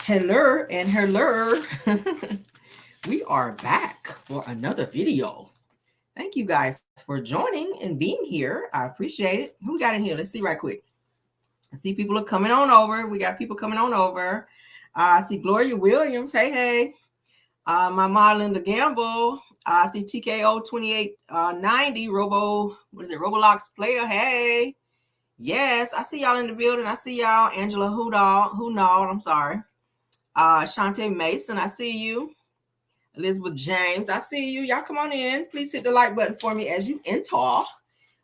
Hello and hello. We are back for another video. Thank you guys for joining and being here. I appreciate it. Who we got in here? Let's see right quick. I see people are coming on over. We got people coming on over. I see Gloria Williams. Hey, hey. My mom Linda Gamble. I see TKO 2890 Robolox player. Hey. Yes, I see y'all in the building. I see y'all. Angela Hunaud. I'm sorry. Shantae Mason, I see you. Elizabeth James, I see you. Y'all come on in. Please hit the like button for me as you enter.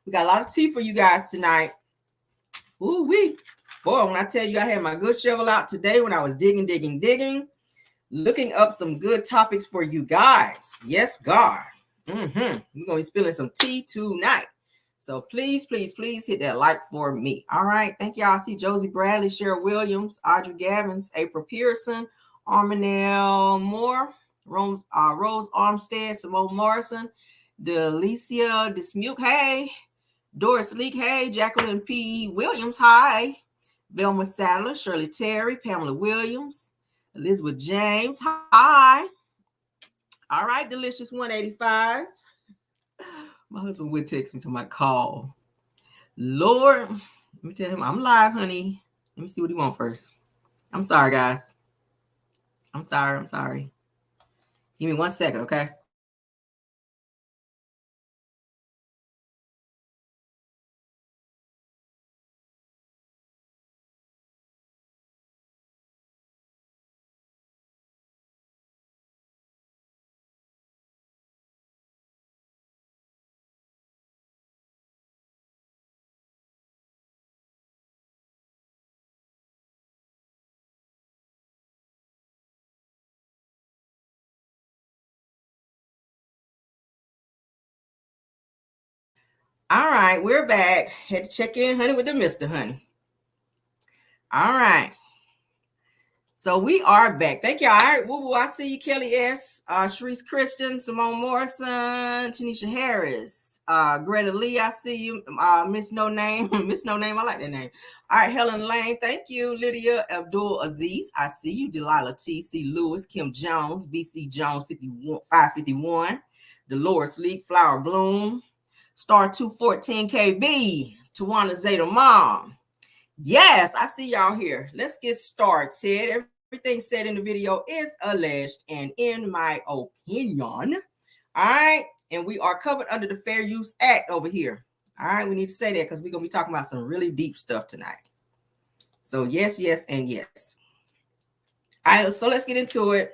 We got a lot of tea for you guys tonight. Ooh wee. Boy, when I tell you I had my good shovel out today when I was digging, looking up some good topics for you guys. Yes, God. We're going to be spilling some tea tonight. So please hit that like for me. All right. Thank y'all. I see Josie Bradley, Cheryl Williams, Audrey Gavins, April Pearson, Armanelle Moore, Rose Armstead, Simone Morrison, Delicia Dismuke, hey. Doris Leak, hey. Jacqueline P. Williams, hi. Velma Sadler, Shirley Terry, Pamela Williams, Elizabeth James, hi. All right, Delicious 185. My husband would text me to my call. Lord, let me tell him I'm live, honey. Let me see what he wants first. I'm sorry, guys. I'm sorry. Give me 1 second, okay? All right, we're back. Had to check in, honey, with the Mr. Honey. All right. So we are back. Thank you. All right. Woo-woo. I see you, Kelly S. Sharice Christian, Simone Morrison, Tanisha Harris, Greta Lee. I see you. Miss No Name. Miss No Name. I like that name. All right. Helen Lane. Thank you. Lydia Abdul Aziz. I see you. Delilah T. C. Lewis. Kim Jones. BC Jones 551. Dolores Leak. Flower Bloom. Star 214 KB. Tawana Zeta Mom. Yes, I see y'all here. Let's get started. Everything said in the video is alleged and in my opinion. All right. And we are covered under the Fair Use Act over here. All right. We need to say that because we're going to be talking about some really deep stuff tonight. So yes, and yes. All right. So let's get into it.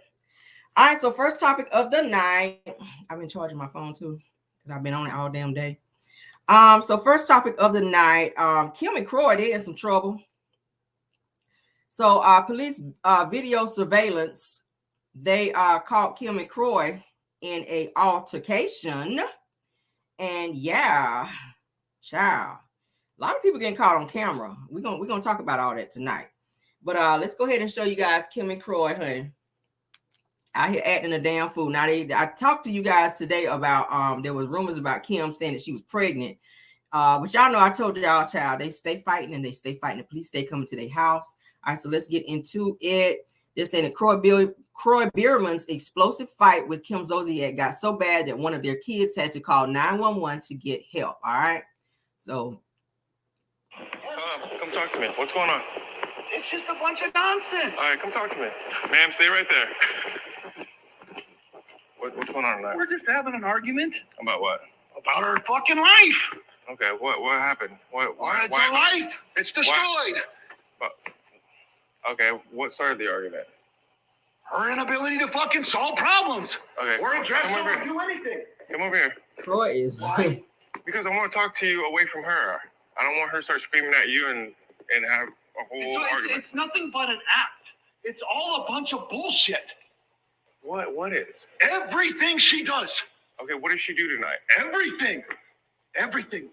All right. So first topic of the night. I've been charging my phone too because I've been on it all damn day. So first topic of the night, Kim and Kroy, they're in some trouble. So police video surveillance, they caught Kim and Kroy in a altercation. And yeah, child, a lot of people getting caught on camera. We're gonna talk about all that tonight. But let's go ahead and show you guys Kim and Kroy, honey, out here acting a damn fool. Now I talked to you guys today about there was rumors about Kim saying that she was pregnant. But y'all know I told y'all, child, they stay fighting and they stay fighting. The police stay coming to their house. All right, so let's get into it. They're saying that Kroy Bierman's explosive fight with Kim Zolciak got so bad that one of their kids had to call 911 to get help. All right, so come talk to me. What's going on? It's just a bunch of nonsense. All right, come talk to me, ma'am. Stay right there. What's going on tonight? We're just having an argument. About what? About our fucking life. Okay, what happened? It's our life. It's destroyed. Okay, what started the argument? Her inability to fucking solve problems. Okay, or address them or do anything. Come over here. Kroy is why? Because I want to talk to you away from her. I don't want her to start screaming at you and have a whole argument. It's nothing but an act. It's all a bunch of bullshit. What is? Everything she does. Okay, what does she do tonight? Everything,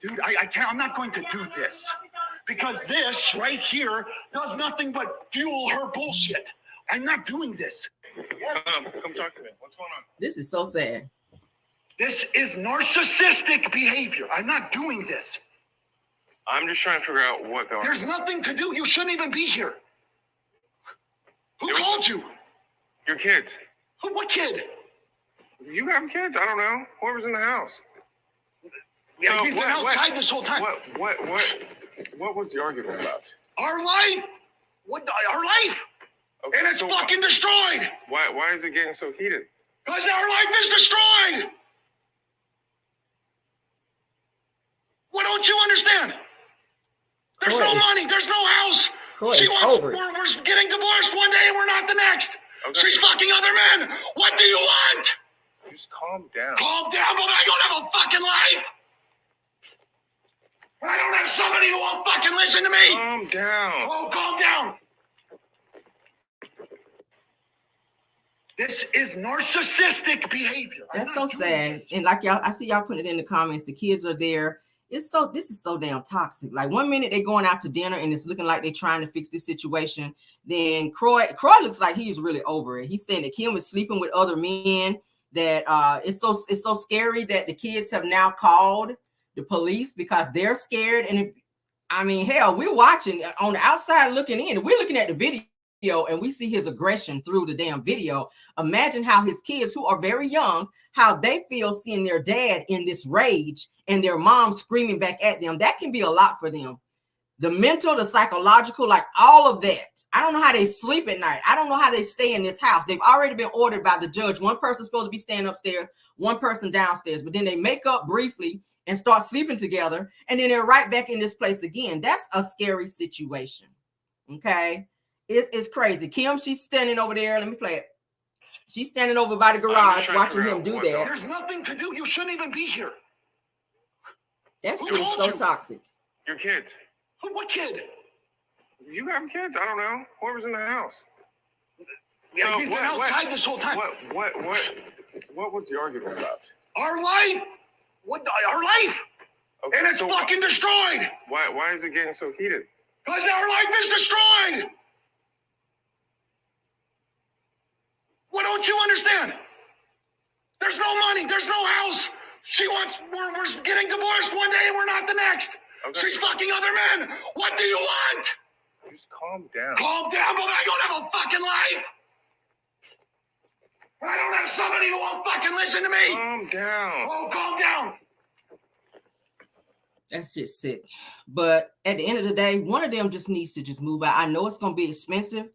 dude. I can't. I'm not going to do this because this right here does nothing but fuel her bullshit. I'm not doing this. Come talk to me. What's going on? This is so sad. This is narcissistic behavior. I'm not doing this. I'm just trying to figure out what. There's nothing to do. You shouldn't even be here. Who called you? Your kids. What kid? You have kids? I don't know. Whoever's in the house. Yeah, you've been outside this whole time. What was the argument about? Our life. What? Our life. Okay, And it's fucking destroyed. Why is it getting so heated? Because our life is destroyed. What don't you understand? There's no money. There's no house. She wants. We're getting divorced one day and we're not the next. Okay. She's fucking other men. What do you want? Just calm down. Calm down, but I don't have a fucking life. I don't have somebody who won't fucking listen to me. Calm down. Oh, calm down. This is narcissistic behavior. That's so sad. And like y'all, I see y'all putting it in the comments. The kids are there. This is so damn toxic. Like 1 minute they're going out to dinner and it's looking like they're trying to fix this situation. Then Kroy looks like he's really over it. He's saying that Kim is sleeping with other men. That it's so scary that the kids have now called the police because they're scared. And hell, we're watching on the outside looking in. We're looking at the video and we see his aggression through the damn video. Imagine how his kids, who are very young, how they feel seeing their dad in this rage and their mom screaming back at them. That can be a lot for them. The mental, the psychological, like all of that. I don't know how they sleep at night. I don't know how they stay in this house. They've already been ordered by the judge. One person's supposed to be staying upstairs, one person downstairs, but then they make up briefly and start sleeping together. And then they're right back in this place again. That's a scary situation. Okay. It's crazy. Kim, she's standing over there. Let me play it. She's standing over by the garage watching him do that. There's nothing to do. You shouldn't even be here. That shit is so toxic. Your kids. What kid? You have kids? I don't know. Whoever's in the house. Yeah, you've been outside this whole time. What was the argument about? Our life. What? Our life. Okay, and it's fucking destroyed. Why is it getting so heated? Because our life is destroyed. What don't you understand? There's no money. There's no house. She wants. We're getting divorced one day and we're not the next. Okay. She's fucking other men. What do you want? Just calm down. Calm down, but I don't have a fucking life. I don't have somebody who won't fucking listen to me. Calm down. Oh, calm down. That's just sick. But at the end of the day, one of them just needs to just move out. I know it's going to be expensive.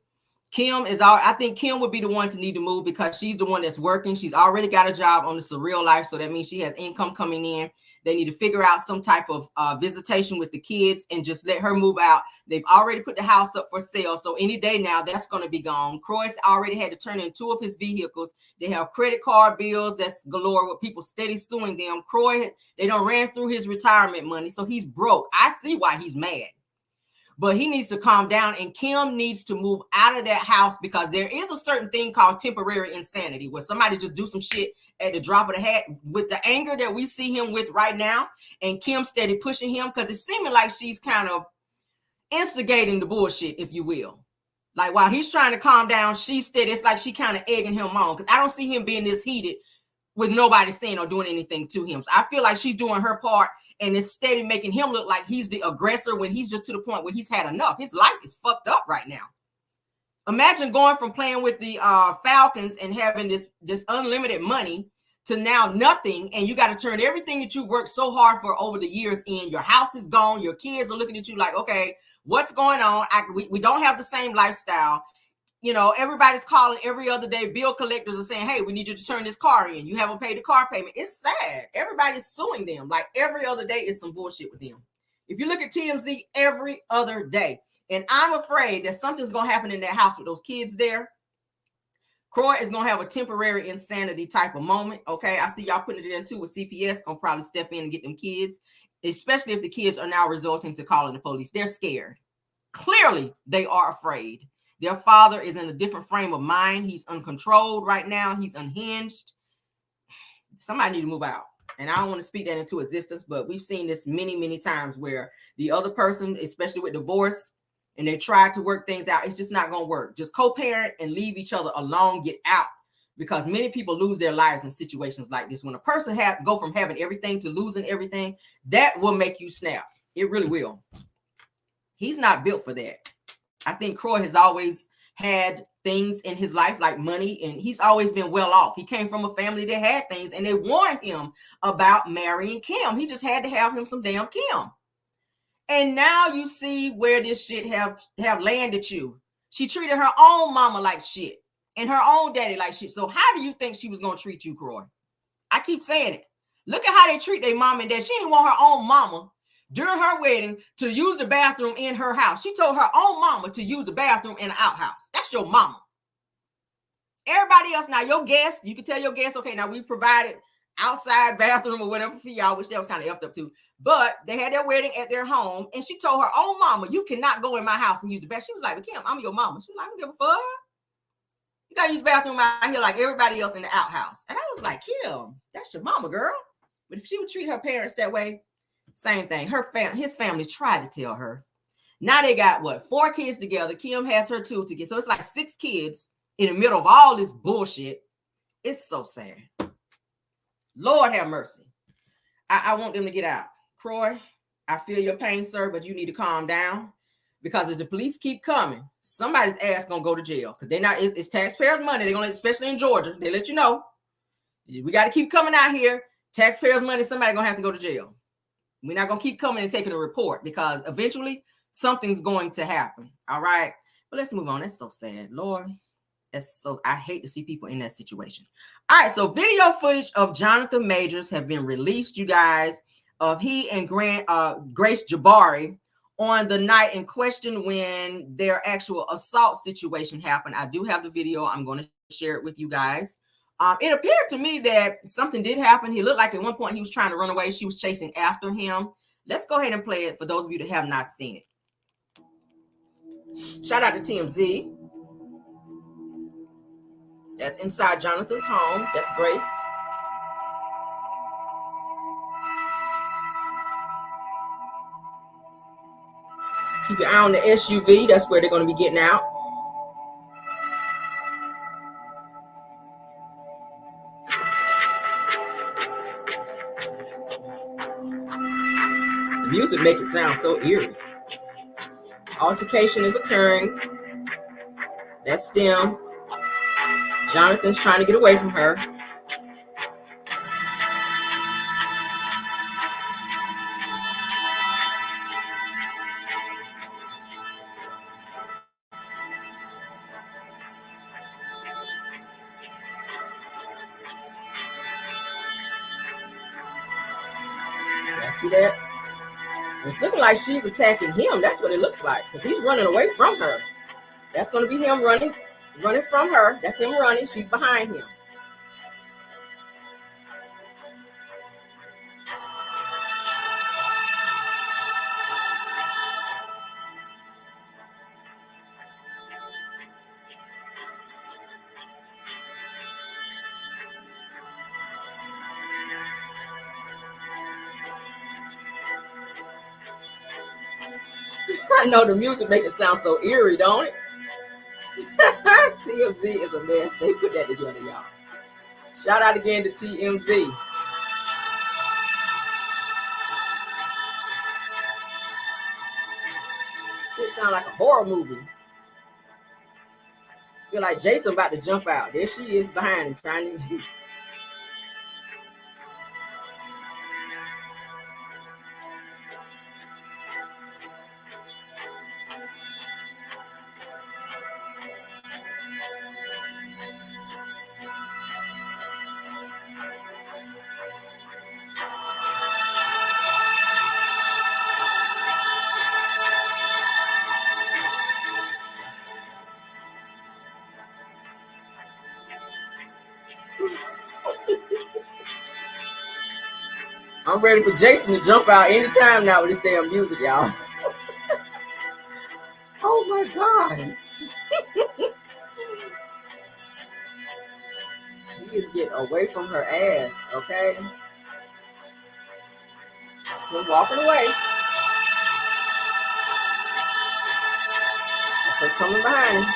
I think Kim would be the one to need to move because she's the one that's working. She's already got a job on the surreal life. So that means she has income coming in. They need to figure out some type of visitation with the kids and just let her move out. They've already put the house up for sale. So any day now, that's going to be gone. Kroy's already had to turn in 2 of his vehicles. They have credit card bills that's galore with people steady suing them. Kroy, they done ran through his retirement money. So he's broke. I see why he's mad. But he needs to calm down, and Kim needs to move out of that house because there is a certain thing called temporary insanity where somebody just do some shit at the drop of the hat with the anger that we see him with right now. And Kim steady pushing him because it's seeming like she's kind of instigating the bullshit, if you will. Like while he's trying to calm down, she's steady. It's like she kind of egging him on because I don't see him being this heated with nobody saying or doing anything to him. So I feel like she's doing her part. And it's steady making him look like he's the aggressor when he's just to the point where he's had enough. His life is fucked up right now. Imagine going from playing with the Falcons and having this unlimited money to now nothing. And you got to turn everything that you worked so hard for over the years in. Your house is gone. Your kids are looking at you like, okay, what's going on? We don't have the same lifestyle. You know, everybody's calling every other day. Bill collectors are saying, hey, we need you to turn this car in. You haven't paid the car payment. It's sad. Everybody's suing them. Like every other day is some bullshit with them. If you look at TMZ every other day, and I'm afraid that something's going to happen in that house with those kids there. Croy is going to have a temporary insanity type of moment. Okay. I see y'all putting it in too with CPS. Going to probably step in and get them kids, especially if the kids are now resulting to calling the police. They're scared. Clearly, they are afraid. Their father is in a different frame of mind. He's uncontrolled right now. He's unhinged. Somebody need to move out. And I don't want to speak that into existence, but we've seen this many, many times where the other person, especially with divorce, and they try to work things out, it's just not going to work. Just co-parent and leave each other alone, get out. Because many people lose their lives in situations like this. When a person go from having everything to losing everything, that will make you snap. It really will. He's not built for that. I think Kroy has always had things in his life like money, and he's always been well off. He came from a family that had things, and they warned him about marrying Kim. He just had to have him some damn Kim. And now you see where this shit have landed you. She treated her own mama like shit and her own daddy like shit. So how do you think she was going to treat you, Kroy? I keep saying it. Look at how they treat their mom and dad. She didn't want her own mama during her wedding to use the bathroom in her house. She told her own mama to use the bathroom in the outhouse. That's your mama. Everybody else, now your guests, you can tell your guests, okay, now we provided outside bathroom or whatever for y'all, which that was kind of effed up too. But they had their wedding at their home, and she told her own mama, you cannot go in my house and use the bathroom. She was like, but Kim, I'm your mama. She was like, I don't give a fuck. You gotta use the bathroom out here like everybody else in the outhouse. And I was like, Kim, that's your mama, girl. But if she would treat her parents that way, same thing. His family tried to tell her. Now they got what, 4 kids together. Kim has her 2 together. So it's like 6 kids in the middle of all this bullshit. It's so sad. Lord have mercy. I want them to get out. Kroy, I feel your pain, sir, but you need to calm down, because if the police keep coming, somebody's ass gonna go to jail, because they're not, it's taxpayers' money. They're gonna, especially in Georgia, they let you know. We got to keep coming out here. Taxpayers' money, somebody gonna have to go to jail. We're not gonna keep coming and taking a report, because eventually something's going to happen. All right. But let's move on. That's so sad. Lord. I hate to see people in that situation. All right, so video footage of Jonathan Majors have been released, you guys, of he and Grace Jabari on the night in question when their actual assault situation happened. I do have the video. I'm going to share it with you guys. It appeared to me that something did happen. He looked like at one point he was trying to run away. She was chasing after him. Let's go ahead and play it for those of you that have not seen it. Shout out to TMZ. That's inside Jonathan's home. That's Grace. Keep your eye on the SUV. That's where they're going to be getting out. The music makes it sound so eerie. Altercation is occurring. That's them. Jonathan's trying to get away from her. Y'all see that? And it's looking like she's attacking him. That's what it looks like, because he's running away from her. That's going to be him running from her. That's him running. She's behind him. I know the music makes it sound so eerie, don't it? TMZ is a mess. They put that together, y'all. Shout out again to TMZ. Shit sound like a horror movie. Feel like Jason about to jump out. There she is behind him trying to... I'm ready for Jason to jump out anytime now with this damn music, y'all. Oh my God. He is getting away from her ass, okay? That's him walking away. That's her coming behind him.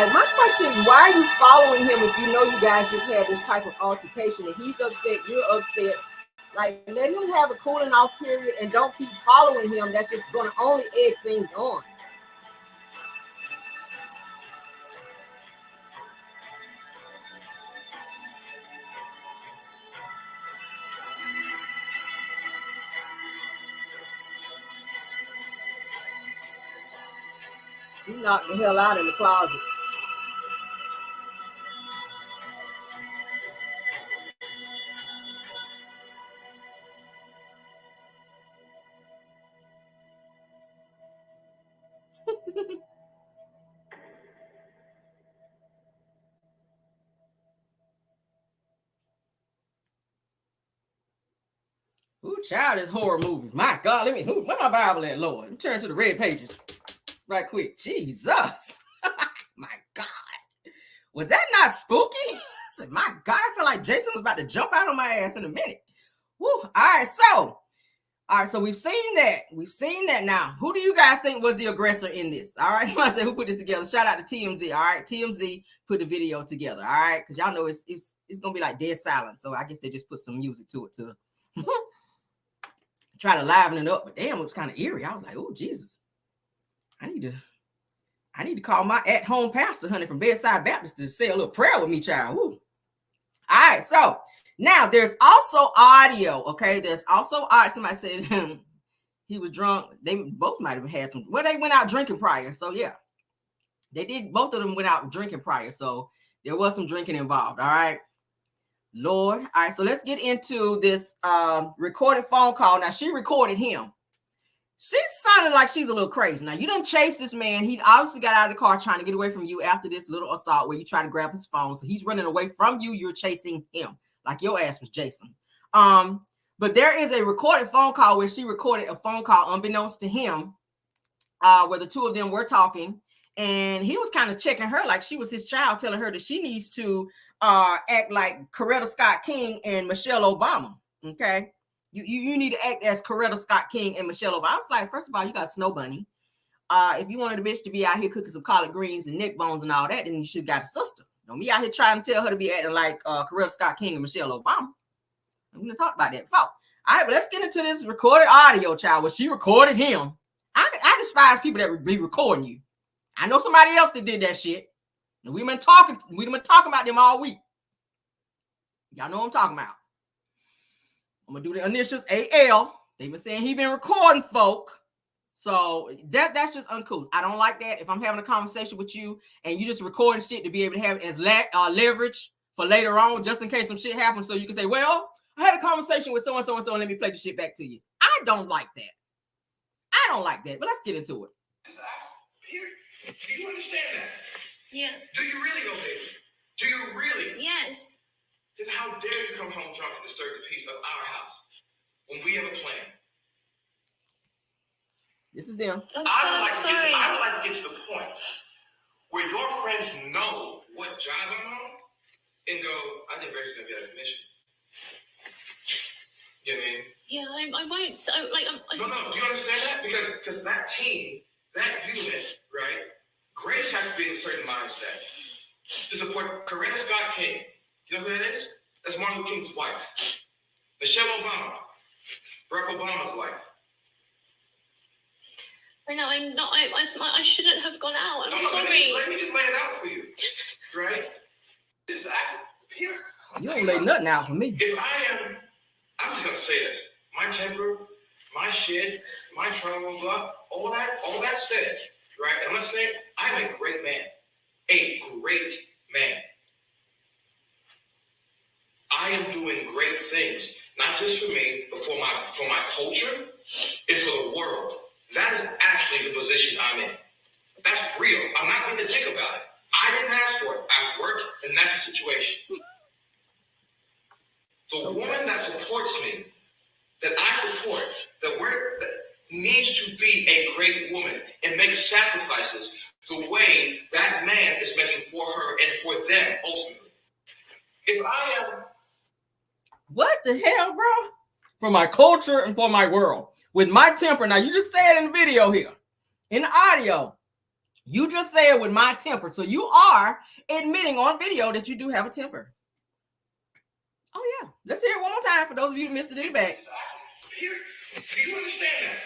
My question is, why are you following him if you know you guys just had this type of altercation and he's upset, you're upset? Like, let him have a cooling off period and don't keep following him. That's just going to only egg things on. She knocked the hell out in the closet. Ooh, child, this horror movie. My God, where my Bible at, Lord? Let me turn to the red pages right quick. Jesus. My God. Was that not spooky? I said, my God, I feel like Jason was about to jump out on my ass in a minute. Woo. All right, so we've seen that. We've seen that now. Who do you guys think was the aggressor in this? All right, I said, who put this together? Shout out to TMZ. All right, TMZ put the video together. All right, because y'all know it's gonna be like dead silent. So I guess they just put some music to it to try to liven it up. But damn, it was kind of eerie. I was like, oh Jesus, I need to call my at-home pastor, honey, from Bedside Baptist to say a little prayer with me, child. Woo. All right, so now there's also audio. Okay, there's also audio. Somebody said he was drunk. They both might have had some. Well, they went out drinking prior. So yeah, they did. Both of them went out drinking prior. So there was some drinking involved. All right, Lord. All right, so let's get into this recorded phone call. Now she recorded him. She sounded like she's a little crazy. Now, you done chased this man. He obviously got out of the car trying to get away from you after this little assault where you try to grab his phone. So he's running away from you. You're chasing him like your ass was Jason. But there is a recorded phone call where she recorded a phone call unbeknownst to him where the two of them were talking. And he was kind of checking her like she was his child, telling her that she needs to act like Coretta Scott King and Michelle Obama. Okay. You need to act as Coretta Scott King and Michelle Obama. I was like, first of all, you got Snow Bunny. If you wanted the bitch to be out here cooking some collard greens and neck bones and all that, then you should have got a sister. Don't be out here trying to tell her to be acting like Coretta Scott King and Michelle Obama. I'm going to talk about that before. All right, but let's get into this recorded audio, child, where she recorded him. I despise people that would be recording you. I know somebody else that did that shit. And we've been talking about them all week. Y'all know what I'm talking about. I'm gonna do the initials AL. They've been saying he been recording folk. So that's just uncool. I don't like that. If I'm having a conversation with you and you just recording shit to be able to have it as leverage for later on, just in case some shit happens, so you can say, well, I had a conversation with so and so and so, and let me play the shit back to you. I don't like that. I don't like that. But let's get into it. Do you understand that? Yeah. Do you really, okay? Do you really? Yes. Then how dare you come home drunk and disturb the peace of our house when we have a plan? This is them. I would like to get to the point where your friends know what job I'm on and go, I think Grace is gonna be out of commission. You know what I mean? Yeah, I won't. So, like, No. Do you understand that? Because that team, that unit, right? Grace has to be in a certain mindset to support Coretta Scott King. You know who that is? That's Martin Luther King's wife. Michelle Obama, Barack Obama's wife. I know, I'm not. I shouldn't have gone out. I'm sorry. Let me just lay it out for you, right? This is here. You don't lay nothing out for me. I'm just gonna say this. My temper, my shit, my trauma, blah, all that said, right? And I'm gonna say I'm a great man. A great man. I am doing great things, not just for me, but for my culture and for the world. That is actually the position I'm in. That's real. I'm not going to think about it. I didn't ask for it. I've worked, and that's the situation. The woman that supports me, that I support, that needs to be a great woman and make sacrifices the way that man is making for her and for them ultimately. If I am... What the hell, bro? For my culture and for my world. With my temper. Now, you just said in the video here, in the audio, You just said with my temper. So you are admitting on video that you do have a temper. Oh, yeah. Let's hear it one more time for those of you who missed it in the back. Do you understand that?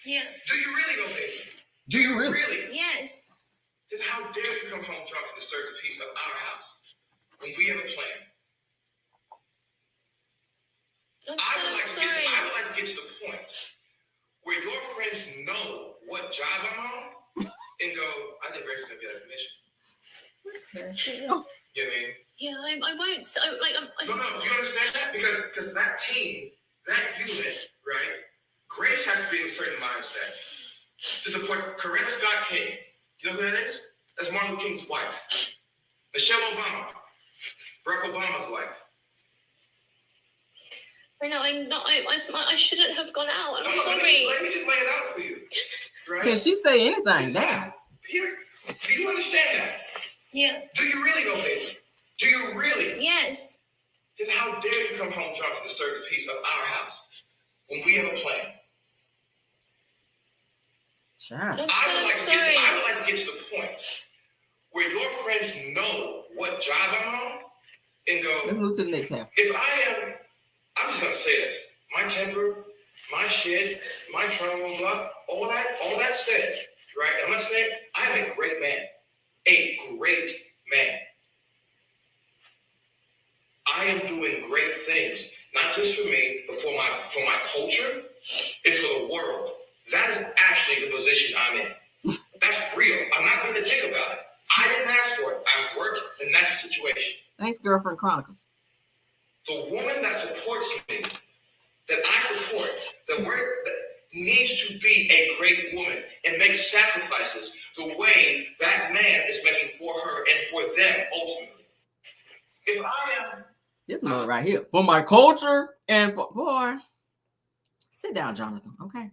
Yeah. Do you really, though, baby? Do you really? Yes. Then how dare you come home drunk and disturb the peace of our house when we have a plan? I would like to get to the point where your friends know what job I'm on and go, I think Grace is gonna get a commission. You know what I mean? Yeah, I won't. No, you understand that? Because that team, that unit, right? Grace has to be in a certain mindset to support Coretta Scott King. You know who that is? That's Martin Luther King's wife. Michelle Obama, Barack Obama's wife. I know, I'm not. I shouldn't have gone out. I'm sorry. Let me just lay it out for you. Right? Can she say anything? Damn. Here, do you understand that? Yeah. Do you really, though, baby? Do you really? Yes. Then how dare you come home drunk and disturb the peace of our house when we have a plan? Sure. I would like to get to the point where your friends know what job I'm on and go, let's move to the next half. I'm just gonna say this. My temper, my shit, my trauma, blah, all that said, right? I'm not saying I am a great man. A great man. I am doing great things, not just for me, but for my culture and for the world. That is actually the position I'm in. That's real. I'm not being a dick about it. I didn't ask for it. I've worked, and that's the situation. Thanks, Girlfriend Chronicles. The woman that supports me, that I support, that needs to be a great woman and make sacrifices the way that man is making for her and for them ultimately. If I am... This mug right here. For my culture and for... Boy, sit down, Jonathan, okay?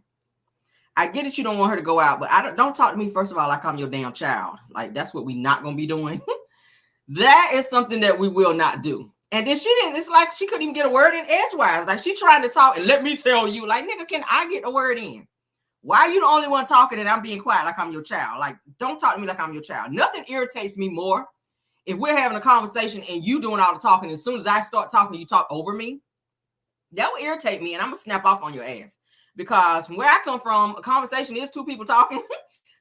I get it, you don't want her to go out, but don't talk to me, first of all, like I'm your damn child. Like, that's what we're not going to be doing. That is something that we will not do. And then it's like she couldn't even get a word in edgewise. Like, she trying to talk, and let me tell you, like, nigga, can I get a word in? Why are you the only one talking and I'm being quiet like I'm your child? Like, don't talk to me like I'm your child. Nothing irritates me more if we're having a conversation and you doing all the talking. As soon as I start talking, you talk over me. That will irritate me, and I'm going to snap off on your ass. Because from where I come from, a conversation is two people talking.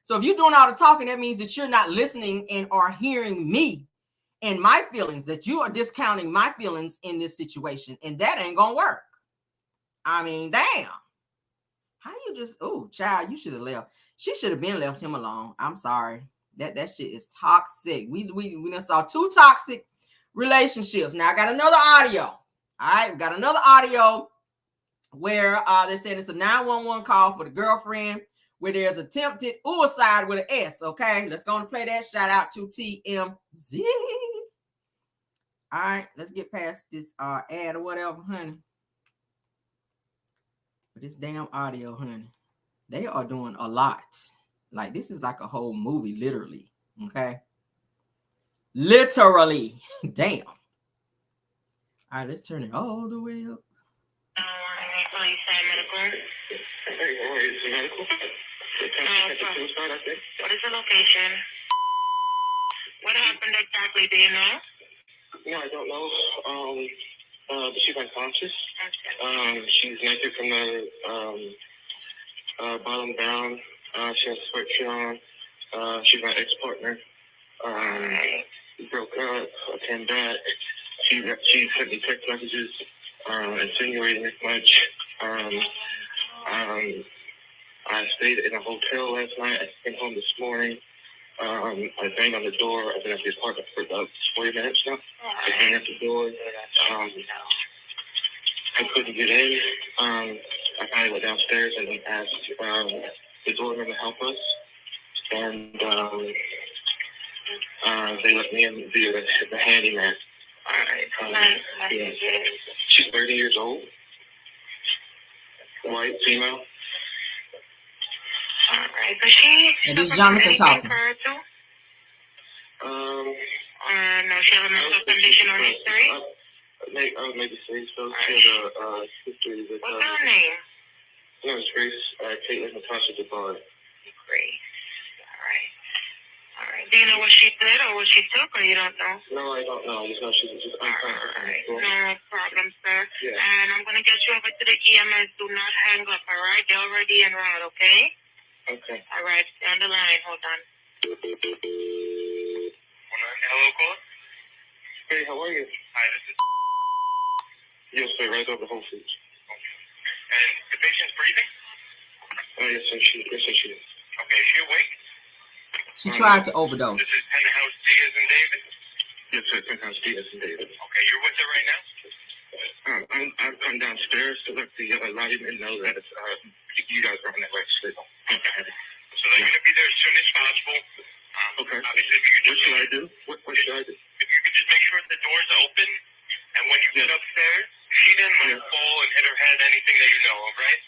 So if you're doing all the talking, that means that you're not listening and are hearing me and my feelings, that you are discounting my feelings in this situation. And that ain't going to work. I mean, damn. How you just, oh, child, you should have left. She should have been left him alone. I'm sorry. That shit is toxic. We done saw two toxic relationships. Now I got another audio. All right, we got another audio where they're saying it's a 911 call for the girlfriend where there's attempted suicide with an S. Okay, let's go and play that. Shout out to TMZ. All right, let's get past this ad or whatever, honey. For this damn audio, honey. They are doing a lot. Like, this is like a whole movie, literally. Okay, literally. Damn. All right, let's turn it all the way up. Police medical. Hey, it's medical. What is the location? What happened exactly? Do you know? No, I don't know. She's unconscious. She's naked from the bottom down. She has a sweatshirt on. She's my ex-partner. We broke up. I came back. She sent me text messages insinuating as much. I stayed in a hotel last night. I came home this morning. I banged on the door. I've been at the apartment for about 40 minutes now. I banged at the door. I couldn't get in. I finally went downstairs and asked the doorman to help us. And they let me in via the handyman. Yeah. She's 30 years old. White, female. Alright, but she... And this Jonathan talking. No, she has a mental condition or history? I would maybe say so. She has a history with... What's her name? Her name is Grace. Caitlin Natasha DeBard. Grace. Alright. Do you know what she did or what she took, or you don't know? No, I don't know. I just know she's unconscious. No problem, sir. Yeah. And I'm going to get you over to the EMS. Do not hang up, all right? They're already en route, okay? Okay. All right, stay on the line. Hold on. Hello, caller? Hey, how are you? Hi, this is... Yes, sir, right over Whole Foods. And the patient's breathing? Yes, sir, she is. Okay, is she awake? She tried to overdose. This is Penthouse Diaz and David? Yes, sir, Penthouse Diaz and David. Okay, you're with her right now? I've come downstairs to let the lineman know that you guys are on that way. Okay. So they're going to be there as soon as possible. Okay. Obviously, if you could just... What should I do? What should I do? If you could just make sure the door's open, and when you get upstairs, she didn't fall and hit her head, anything that you know of, right?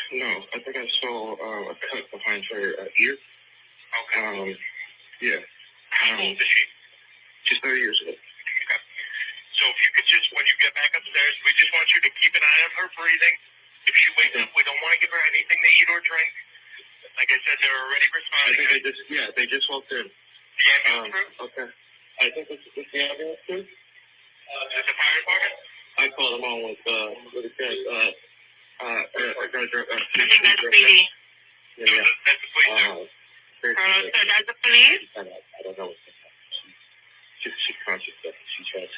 No, I think I saw a cut behind her ear. Okay. Yeah. How old is she? She's 30 years old. Okay. So if you could just, when you get back upstairs, we just want you to keep an eye on her breathing. If she wakes up, we don't want to give her anything to eat or drink. Like I said, they're already responding. I think they just walked in. The ambulance crew? Okay. I think it's the ambulance crew. Is it the fire department? I called them on with the kids. I think that's Speedy. Yeah. That's the police. So that's the police? I don't know what's going on. She's conscious. She's trying to...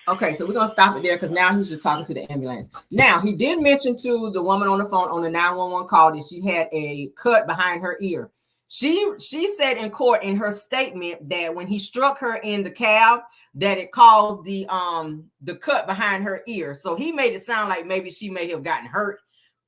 Okay, so we're gonna stop it there because now he's just talking to the ambulance. Now he did mention to the woman on the phone on the 911 call that she had a cut behind her ear. She said in court in her statement that when he struck her in the calf, that it caused the cut behind her ear. So he made it sound like maybe she may have gotten hurt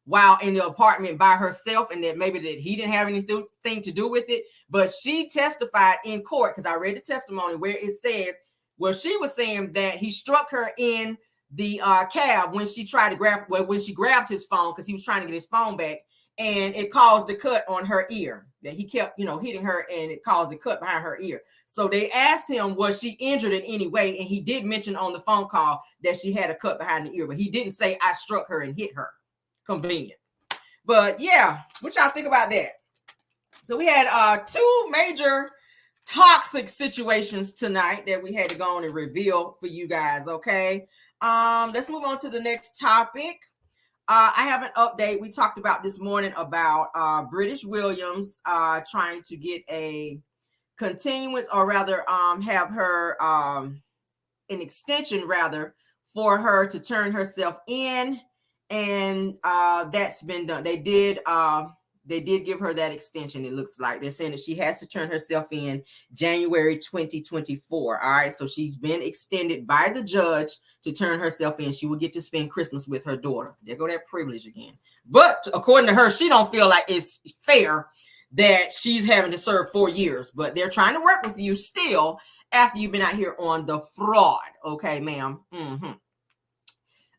while in the apartment by herself, and that maybe that he didn't have anything to do with it. But she testified in court, because I read the testimony where it said, well, she was saying that he struck her in the cab when she tried to when she grabbed his phone, because he was trying to get his phone back, and it caused the cut on her ear, that he kept, hitting her, and it caused the cut behind her ear. So they asked him, was she injured in any way? And he did mention on the phone call that she had a cut behind the ear, but he didn't say I struck her and hit her. Convenient. But yeah, what y'all think about that? So we had two major toxic situations tonight that we had to go on and reveal for you guys. Okay, let's move on to the next topic. I have an update. We talked about this morning about British Williams trying to get a continuance, or rather have her an extension rather for her to turn herself in. And that's been done. They did give her that extension. It looks like they're saying that she has to turn herself in January 2024. All right, so she's been extended by the judge to turn herself in. She will get to spend Christmas with her daughter. There go that privilege again. But according to her, she don't feel like it's fair that she's having to serve 4 years. But they're trying to work with you still after you've been out here on the fraud. Okay, ma'am.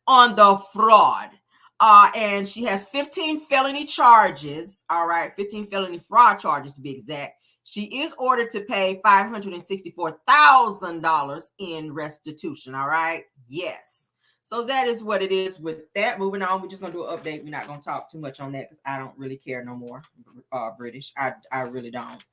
On the fraud. And she has 15 felony charges. All right, 15 felony fraud charges to be exact. She is ordered to pay $564,000 in restitution. All right, yes. So that is what it is with that. Moving on, we're just gonna do an update. We're not gonna talk too much on that because I don't really care no more. British, I really don't.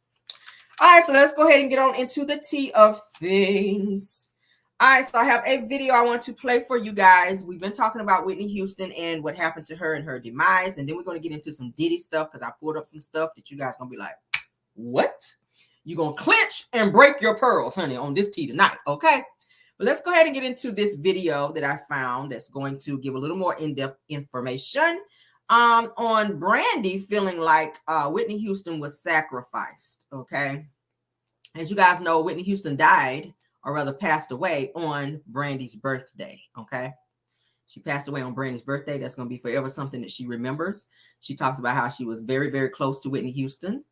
All right, so let's go ahead and get on into the tea of things. All right, so I have a video I want to play for you guys. We've been talking about Whitney Houston and what happened to her and her demise. And then we're going to get into some Diddy stuff because I pulled up some stuff that you guys are going to be like, what? You're going to clench and break your pearls, honey, on this tea tonight, okay? But let's go ahead and get into this video that I found that's going to give a little more in-depth information on Brandy feeling like Whitney Houston was sacrificed, okay? As you guys know, Whitney Houston died, or rather passed away on Brandy's birthday, okay? She passed away on Brandy's birthday. That's going to be forever something that she remembers. She talks about how she was very, very close to Whitney Houston.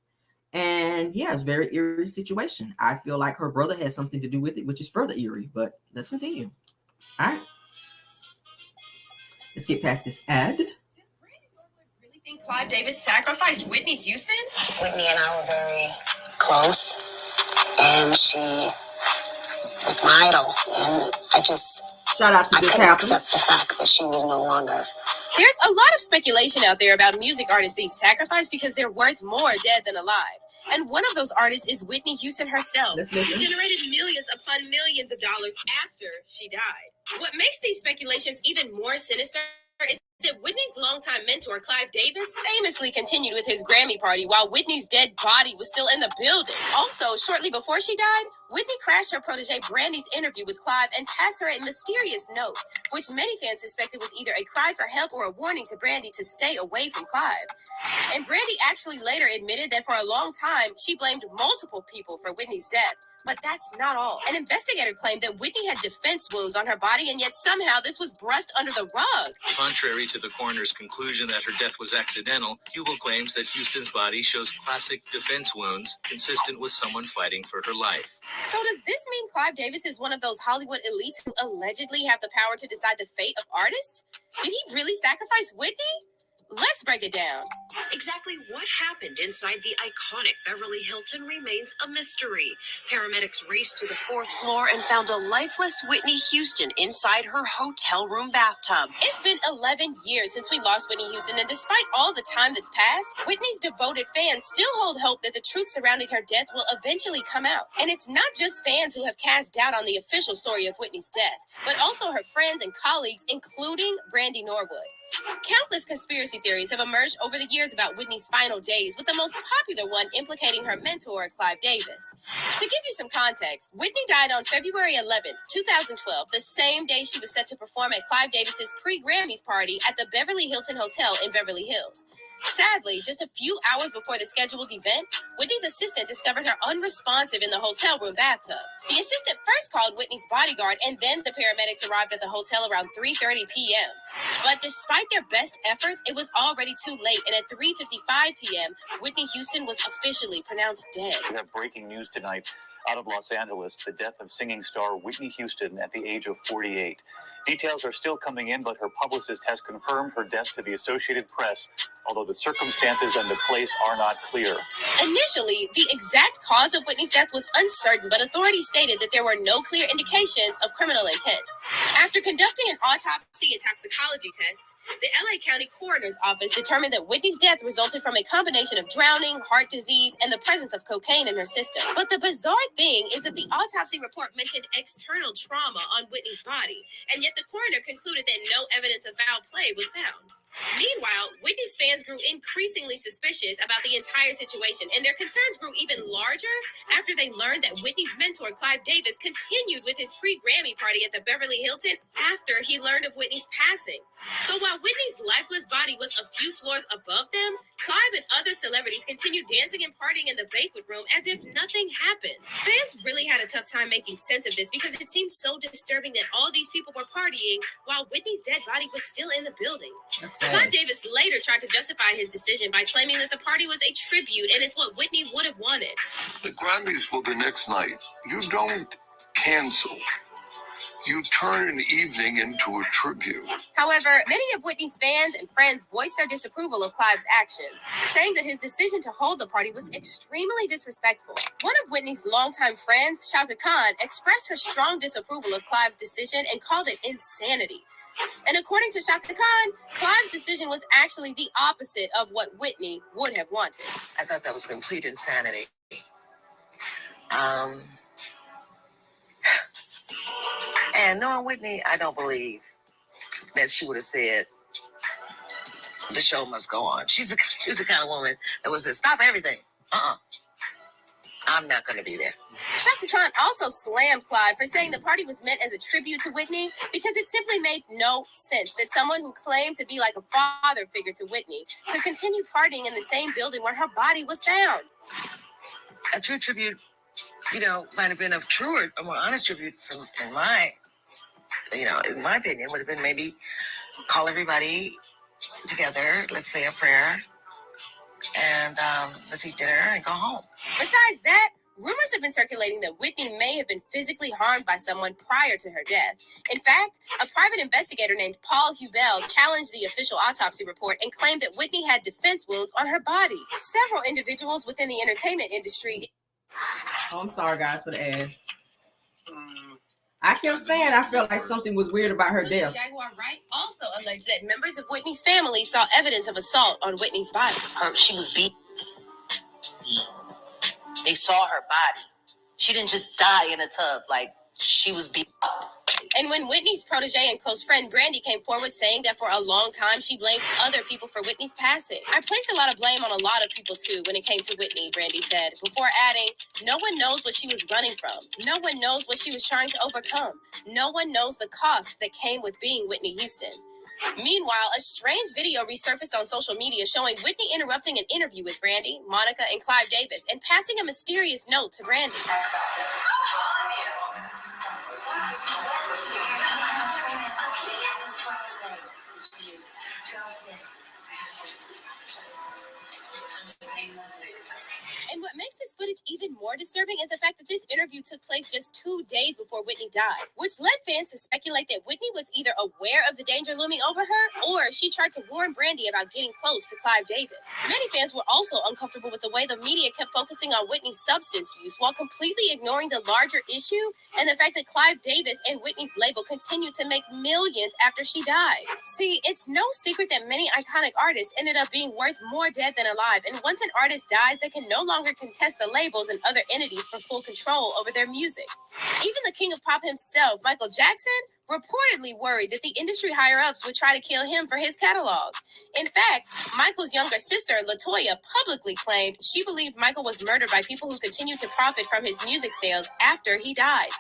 And yeah, it's a very eerie situation. I feel like her brother has something to do with it, which is further eerie, but let's continue. All right. Let's get past this ad. Did Brandy Norwood really think Clive Davis sacrificed Whitney Houston? Whitney and I were very close, and she was my idol, and I shout out to I this couldn't happened. accept the fact that she was no longer. There's a lot of speculation out there about music artists being sacrificed because they're worth more dead than alive. And one of those artists is Whitney Houston herself, Let's who listen. generated millions upon millions of dollars after she died. What makes these speculations even more sinister is that Whitney's longtime mentor, Clive Davis, famously continued with his Grammy party while Whitney's dead body was still in the building. Also, shortly before she died, Whitney crashed her protege Brandy's interview with Clive and passed her a mysterious note, which many fans suspected was either a cry for help or a warning to Brandy to stay away from Clive. And Brandy actually later admitted that for a long time, she blamed multiple people for Whitney's death. But that's not all. An investigator claimed that Whitney had defense wounds on her body, and yet somehow this was brushed under the rug. Contrary to the coroner's conclusion that her death was accidental, Hubel claims that Houston's body shows classic defense wounds consistent with someone fighting for her life. So does this mean Clive Davis is one of those Hollywood elites who allegedly have the power to decide the fate of artists? Did he really sacrifice Whitney? Let's break it down. Exactly what happened inside the iconic Beverly Hilton remains a mystery. Paramedics raced to the 4th floor and found a lifeless Whitney Houston inside her hotel room bathtub. It's been 11 years since we lost Whitney Houston, and despite all the time that's passed, Whitney's devoted fans still hold hope that the truth surrounding her death will eventually come out. And it's not just fans who have cast doubt on the official story of Whitney's death, but also her friends and colleagues, including Brandy Norwood. Countless conspiracy theories have emerged over the years about Whitney's final days, with the most popular one implicating her mentor, Clive Davis. To give you some context, Whitney died on February 11th, 2012, the same day she was set to perform at Clive Davis's pre-Grammys party at the Beverly Hilton Hotel in Beverly Hills. Sadly, just a few hours before the scheduled event, Whitney's assistant discovered her unresponsive in the hotel room bathtub. The assistant first called Whitney's bodyguard, and then the paramedics arrived at the hotel around 3:30 p.m. But despite their best efforts, it was already too late, and at 3:55 p.m., Whitney Houston was officially pronounced dead. We have breaking news tonight out of Los Angeles, the death of singing star Whitney Houston at the age of 48. Details are still coming in, but her publicist has confirmed her death to the Associated Press, although the circumstances and the place are not clear. Initially, the exact cause of Whitney's death was uncertain, but authorities stated that there were no clear indications of criminal intent. After conducting an autopsy and toxicology tests, the LA County Coroner's Office determined that Whitney's death resulted from a combination of drowning, heart disease, and the presence of cocaine in her system. But the bizarre thing is that the autopsy report mentioned external trauma on Whitney's body, and yet the coroner concluded that no evidence of foul play was found. Meanwhile, Whitney's fans grew increasingly suspicious about the entire situation, and their concerns grew even larger after they learned that Whitney's mentor, Clive Davis, continued with his pre-Grammy party at the Beverly Hilton after he learned of Whitney's passing. So while Whitney's lifeless body was a few floors above them, Clive and other celebrities continued dancing and partying in the banquet room as if nothing happened. Fans really had a tough time making sense of this because it seemed so disturbing that all these people were partying while Whitney's dead body was still in the building. Clive Davis later tried to justify his decision by claiming that the party was a tribute and it's what Whitney would have wanted. The Grammys for the next night, you don't cancel. You turn an evening into a tribute. However, many of Whitney's fans and friends voiced their disapproval of Clive's actions, saying that his decision to hold the party was extremely disrespectful. One of Whitney's longtime friends, Chaka Khan, expressed her strong disapproval of Clive's decision and called it insanity. And according to Chaka Khan, Clive's decision was actually the opposite of what Whitney would have wanted. I thought that was complete insanity. And knowing Whitney, I don't believe that she would have said, the show must go on. She's the kind of woman that would say, stop everything. I'm not going to be there. Chaka Khan also slammed Clive for saying the party was meant as a tribute to Whitney because it simply made no sense that someone who claimed to be like a father figure to Whitney could continue partying in the same building where her body was found. A true tribute, might have been a truer, a more honest tribute in my opinion, would have been maybe call everybody together, let's say a prayer, and let's eat dinner and go home. Besides that, rumors have been circulating that Whitney may have been physically harmed by someone prior to her death. In fact, a private investigator named Paul Hubel challenged the official autopsy report and claimed that Whitney had defense wounds on her body. Several individuals within the entertainment industry... Oh, I'm sorry, guys, for the ad. I kept saying I felt like something was weird about her death. Jaguar Wright also alleged that members of Whitney's family saw evidence of assault on Whitney's body. She was beat. They saw her body. She didn't just die in a tub. Like, she was beat up. And when Whitney's protege and close friend Brandy came forward saying that for a long time she blamed other people for Whitney's passing. I placed a lot of blame on a lot of people too when it came to Whitney, Brandy said, before adding, no one knows what she was running from. No one knows what she was trying to overcome. No one knows the cost that came with being Whitney Houston. Meanwhile, a strange video resurfaced on social media showing Whitney interrupting an interview with Brandy, Monica, and Clive Davis and passing a mysterious note to Brandy. And what makes this footage even more disturbing is the fact that this interview took place just 2 days before Whitney died, which led fans to speculate that Whitney was either aware of the danger looming over her, or she tried to warn Brandy about getting close to Clive Davis. Many fans were also uncomfortable with the way the media kept focusing on Whitney's substance use while completely ignoring the larger issue and the fact that Clive Davis and Whitney's label continued to make millions after she died. See, it's no secret that many iconic artists ended up being worth more dead than alive, and once an artist dies, they can no longer contest the labels and other entities for full control over their music. Even the king of pop himself, Michael Jackson, reportedly worried that the industry higher-ups would try to kill him for his catalog. In fact, Michael's younger sister, LaToya, publicly claimed she believed Michael was murdered by people who continued to profit from his music sales after he died.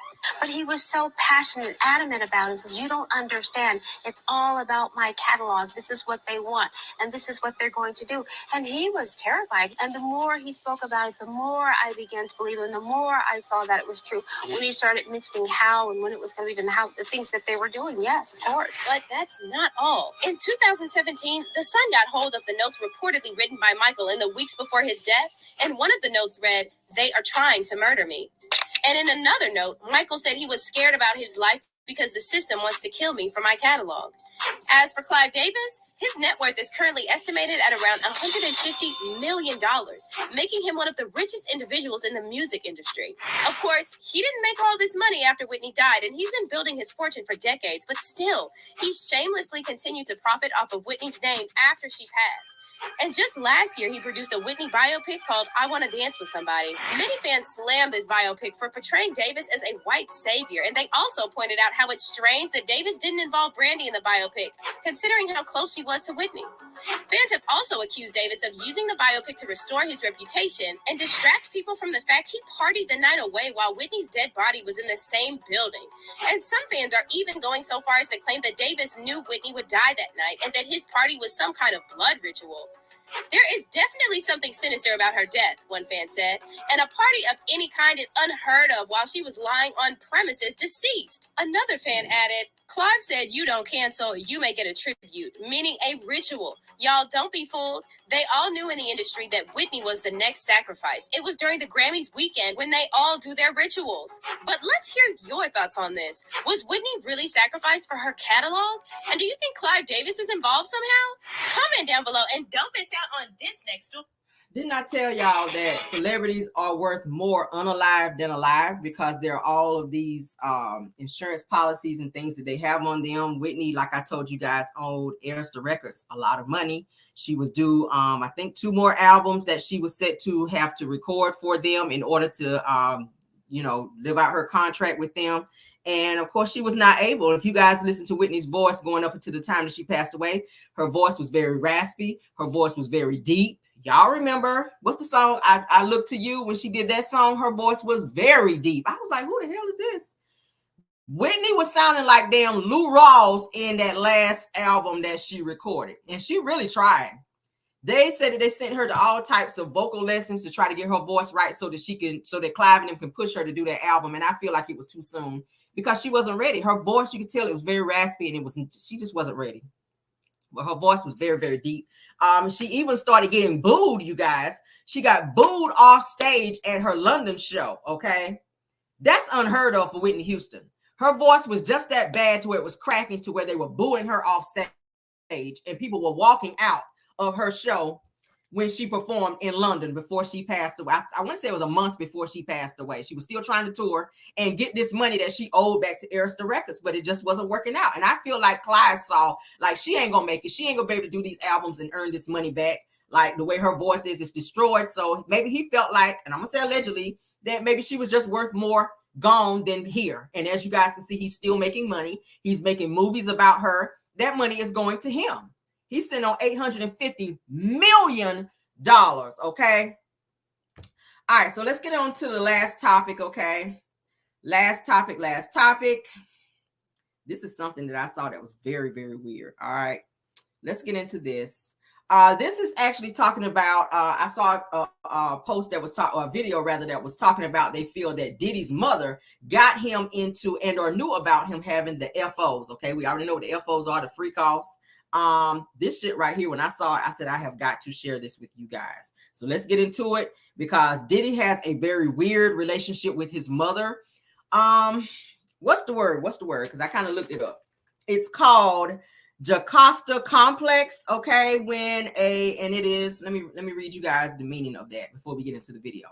But he was so passionate and adamant about it. Says, you don't understand. It's all about my catalog. This is what they want, and this is what they're going to do. And he was terrified. And the more he spoke about it, the more I began to believe, and the more I saw that it was true. When he started mentioning how and when it was going to be done, how the things that they were doing, yes, of course. But that's not all. In 2017, The Sun got hold of the notes reportedly written by Michael in the weeks before his death, and one of the notes read, "They are trying to murder me." And in another note, Michael said he was scared about his life because the system wants to kill me for my catalog. As for Clive Davis, his net worth is currently estimated at around $150 million, making him one of the richest individuals in the music industry. Of course, he didn't make all this money after Whitney died, and he's been building his fortune for decades, but still, he shamelessly continued to profit off of Whitney's name after she passed. And just last year, he produced a Whitney biopic called I Want to Dance with Somebody. Many fans slammed this biopic for portraying Davis as a white savior, and they also pointed out how it's strange that Davis didn't involve Brandy in the biopic, considering how close she was to Whitney. Fans have also accused Davis of using the biopic to restore his reputation and distract people from the fact he partied the night away while Whitney's dead body was in the same building. And some fans are even going so far as to claim that Davis knew Whitney would die that night and that his party was some kind of blood ritual. There is definitely something sinister about her death, one fan said, and a party of any kind is unheard of while she was lying on premises deceased. Another fan added, Clive said you don't cancel, you make it a tribute, meaning a ritual. Y'all don't be fooled. They all knew in the industry that Whitney was the next sacrifice. It was during the Grammys weekend when they all do their rituals. But let's hear your thoughts on this. Was Whitney really sacrificed for her catalog? And do you think Clive Davis is involved somehow? Comment down below and don't miss out on this next story. Didn't I tell y'all that celebrities are worth more unalive than alive because there are all of these insurance policies and things that they have on them? Whitney, like I told you guys, owed Arista Records a lot of money. She was due, I think, 2 more albums that she was set to have to record for them in order to, live out her contract with them. And of course, she was not able. If you guys listen to Whitney's voice going up until the time that she passed away, her voice was very raspy. Her voice was very deep. Y'all remember, what's the song? I Look to You. When she did that song, her voice was very deep. I was like, who the hell is this? Whitney was sounding like damn Lou Rawls in that last album that she recorded. And she really tried. They said that they sent her to all types of vocal lessons to try to get her voice right so that Clive and them can push her to do that album. And I feel like it was too soon because she wasn't ready. Her voice, you could tell it was very raspy and she just wasn't ready. But her voice was very, very deep. She even started getting booed, you guys. She got booed off stage at her London show, okay? That's unheard of for Whitney Houston. Her voice was just that bad to where it was cracking to where they were booing her off stage and people were walking out of her show when she performed in London before she passed away. I want to say it was a month before she passed away. She was still trying to tour and get this money that she owed back to Arista Records, but it just wasn't working out. And I feel like Clive saw, like, she ain't gonna make it. She ain't gonna be able to do these albums and earn this money back. like the way her voice is destroyed. So maybe he felt like, and I'm gonna say allegedly, that maybe she was just worth more gone than here. And as you guys can see, he's still making money. He's making movies about her. That money is going to him. He's sitting on $850 million. Okay. All right. So let's get on to the last topic. Okay. Last topic. This is something that I saw that was very, very weird. All right. Let's get into this. This is actually talking about, I saw a post that was a video rather that was talking about they feel that Diddy's mother got him into or knew about him having the FOs. Okay, we already know what the FOs are, the freak offs. This shit right here, when I saw it, I said I have got to share this with you guys. So let's get into it because Diddy has a very weird relationship with his mother. What's the word? Because I kind of looked it up. It's called Jasta complex. Okay, and it is, let me read you guys the meaning of that before we get into the video.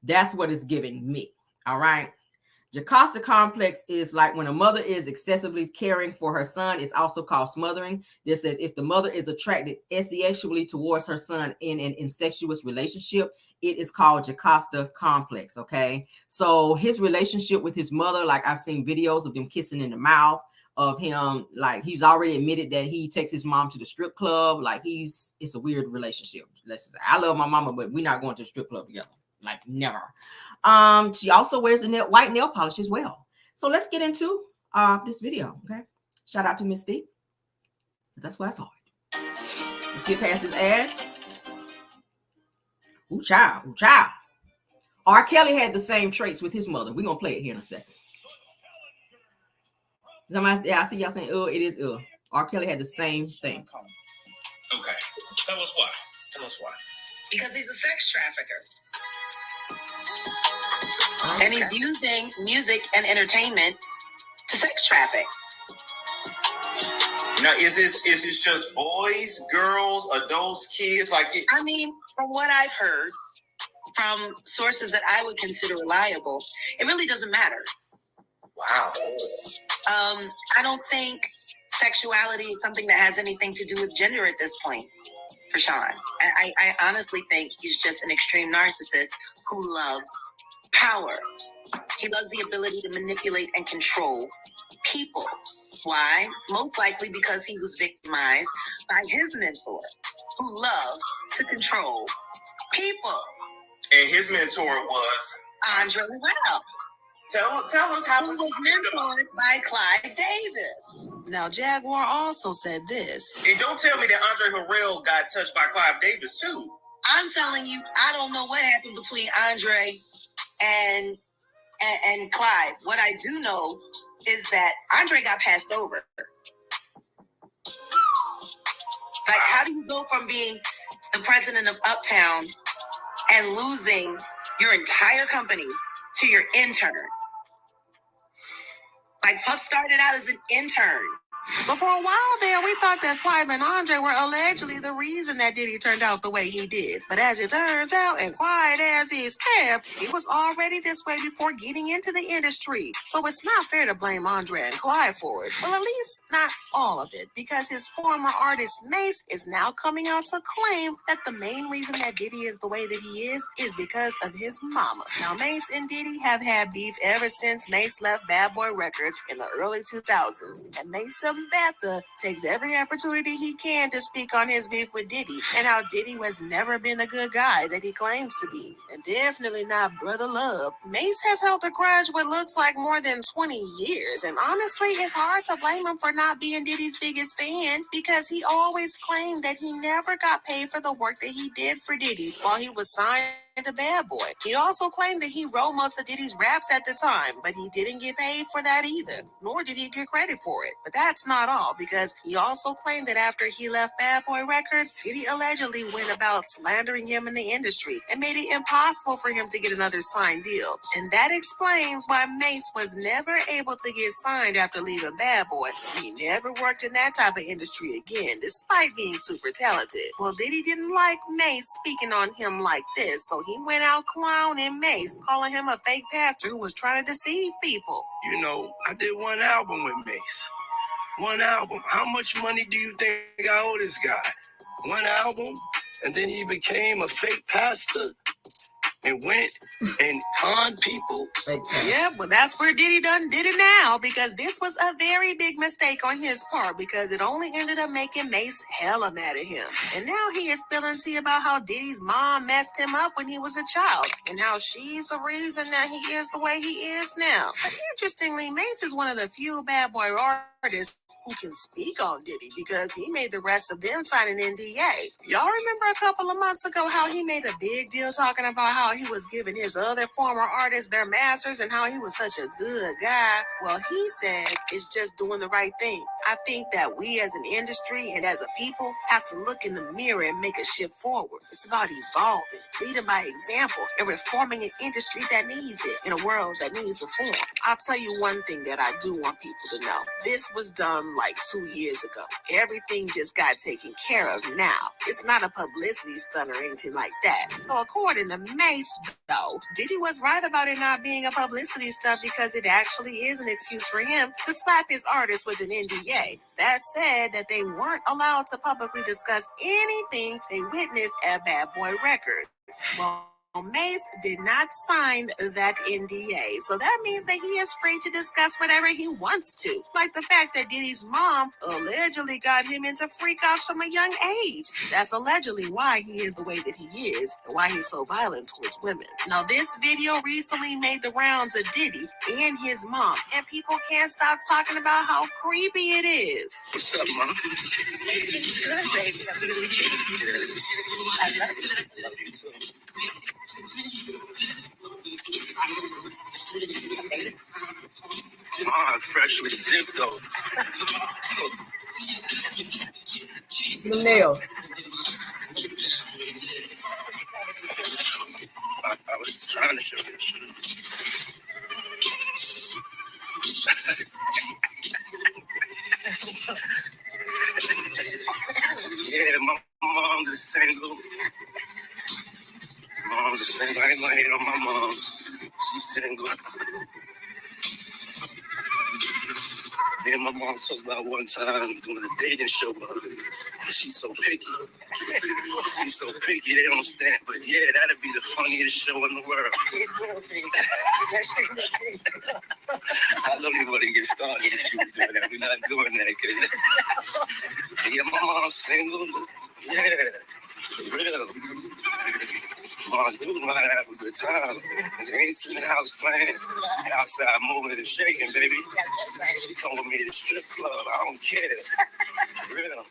That's what it's giving me. All right. Jasta complex is like when a mother is excessively caring for her son. It's also called smothering. This says if the mother is attracted sexually towards her son in an incestuous relationship, it is called Jasta complex. Okay, so his relationship with his mother, like I've seen videos of them kissing in the mouth, of him, like he's already admitted that he takes his mom to the strip club. Like it's a weird relationship. Let's just say, I love my mama, but we're not going to the strip club together. Like never. She also wears the white nail polish as well. So let's get into this video. Okay. Shout out to Miss D. That's why I saw it. Let's get past this ad. Ooh, child. Ooh, child. R. Kelly had the same traits with his mother. We're gonna play it here in a second. Somebody, yeah, I see y'all saying, oh, it is R. Kelly had the same thing. Okay. Tell us why. Because he's a sex trafficker. Okay. And he's using music and entertainment to sex traffic. Now, is this just boys, girls, adults, kids? I mean, from what I've heard from sources that I would consider reliable, it really doesn't matter. Wow. I don't think sexuality is something that has anything to do with gender at this point for Sean. I honestly think he's just an extreme narcissist who loves power. He loves the ability to manipulate and control people. Why? Most likely because he was victimized by his mentor, who loved to control people. And his mentor was Andre Brown. Tell us how he was mentored by Clive Davis. Now, Jaguar also said this. And don't tell me that Andre Harrell got touched by Clive Davis too. I'm telling you, I don't know what happened between Andre and Clive. What I do know is that Andre got passed over. Like, how do you go from being the president of Uptown and losing your entire company to your intern? Like, Puff started out as an intern. So for a while there, we thought that Clive and Andre were allegedly the reason that Diddy turned out the way he did. But as it turns out, and quiet as he's kept, he was already this way before getting into the industry. So it's not fair to blame Andre and Clive for it. Well, at least not all of it, because his former artist Mace is now coming out to claim that the main reason that Diddy is the way that he is because of his mama. Now, Mace and Diddy have had beef ever since Mace left Bad Boy Records in the early 2000s. And Mace Betha takes every opportunity he can to speak on his beef with Diddy and how Diddy has never been a good guy that he claims to be, and definitely not brother love. Mace has held a grudge what looks like more than 20 years, and honestly, it's hard to blame him for not being Diddy's biggest fan because he always claimed that he never got paid for the work that he did for Diddy while he was signed to Bad Boy. He also claimed that he wrote most of Diddy's raps at the time, but he didn't get paid for that either, nor did he get credit for it. But that's not all, because he also claimed that after he left Bad Boy Records, Diddy allegedly went about slandering him in the industry and made it impossible for him to get another signed deal. And that explains why Mace was never able to get signed after leaving Bad Boy. He never worked in that type of industry again, despite being super talented. Well, Diddy didn't like Mace speaking on him like this, so he went out clowning Mace, calling him a fake pastor who was trying to deceive people. You know, I did one album with Mace. One album. How much money do you think I owe this guy? one album, and then he became a fake pastor and went and conned people. Yeah, but that's where Diddy done did it now, because this was a very big mistake on his part, because it only ended up making Mace hella mad at him. And now he is spilling tea about how Diddy's mom messed him up when he was a child, and how she's the reason that he is the way he is now. But interestingly, Mace is one of the few bad boy artists who can speak on Diddy, because he made the rest of them sign an NDA. Y'all remember a couple of months ago how he made a big deal talking about how he was giving his other former artists their masters and how he was such a good guy? Well, he said it's just doing the right thing. I think that we as an industry and as a people have to look in the mirror and make a shift forward. It's about evolving, leading by example, and reforming an industry that needs it in a world that needs reform. I'll tell you one thing that I do want people to know. This was done like 2 years ago. Everything just got taken care of now. It's not a publicity stunt or anything like that. So according to Mace, though, Diddy was right about it not being a publicity stunt, because it actually is an excuse for him to slap his artist with an NDA. That said, that they weren't allowed to publicly discuss anything they witnessed at Bad Boy Records. Well, Mace did not sign that NDA, so that means that he is free to discuss whatever he wants to, like the fact that Diddy's mom allegedly got him into freakouts from a young age. That's allegedly why he is the way that he is, and why he's so violent towards women. Now, this video recently made the rounds of Diddy and his mom, and people can't stop talking about how creepy it is. What's up, Mom? Good, baby. I love you too. Freshly dipped though. The nails. I was just trying to show you shit. Yeah, my mom's is single. Mom's is single. I ain't gonna hate on my mom's. She's single. Yeah, my mom talked about one time doing a dating show, but she's so picky. She's so picky, they don't stand. But yeah, that'd be the funniest show in the world. I don't even want to get started if she was doing that. We're not doing that, cause yeah, my mom's single. Yeah, for real. Mom, dude, want to have a good time. They ain't sitting in the house playing. Outside moving and shaking, baby. She come with me to the strip club. I don't care. For real.